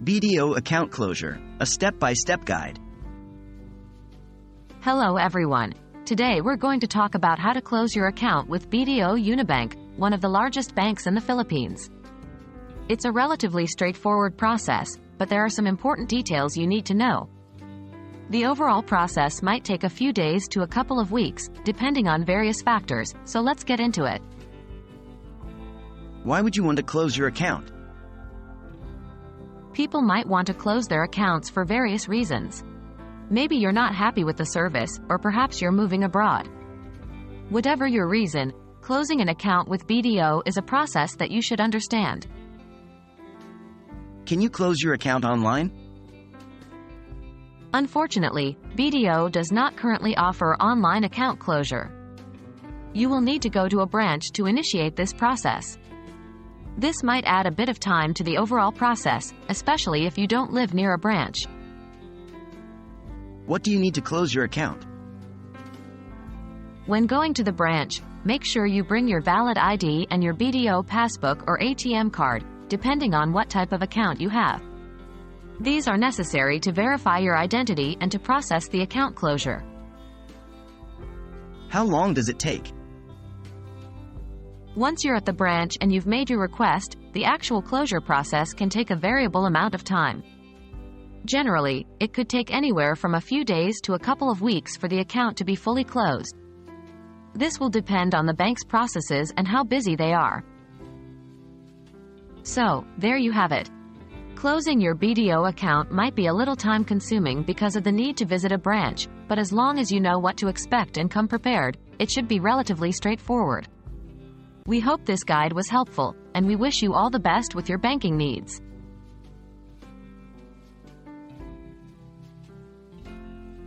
BDO Account Closure, a step-by-step guide. Hello everyone. Today we're going to talk about how to close your account with BDO Unibank, one of the largest banks in the Philippines. It's a relatively straightforward process, but there are some important details you need to know. The overall process might take a few days to a couple of weeks, depending on various factors, so let's get into it. Why would you want to close your account? People might want to close their accounts for various reasons. Maybe you're not happy with the service, or perhaps you're moving abroad. Whatever your reason, closing an account with BDO is a process that you should understand. Can you close your account online? Unfortunately, BDO does not currently offer online account closure. You will need to go to a branch to initiate this process. This might add a bit of time to the overall process, especially if you don't live near a branch. What do you need to close your account? When going to the branch, make sure you bring your valid ID and your BDO passbook or ATM card, depending on what type of account you have. These are necessary to verify your identity and to process the account closure. How long does it take? Once you're at the branch and you've made your request, the actual closure process can take a variable amount of time. Generally, it could take anywhere from a few days to a couple of weeks for the account to be fully closed. This will depend on the bank's processes and how busy they are. So, there you have it. Closing your BDO account might be a little time-consuming because of the need to visit a branch, but as long as you know what to expect and come prepared, it should be relatively straightforward. We hope this guide was helpful, and we wish you all the best with your banking needs.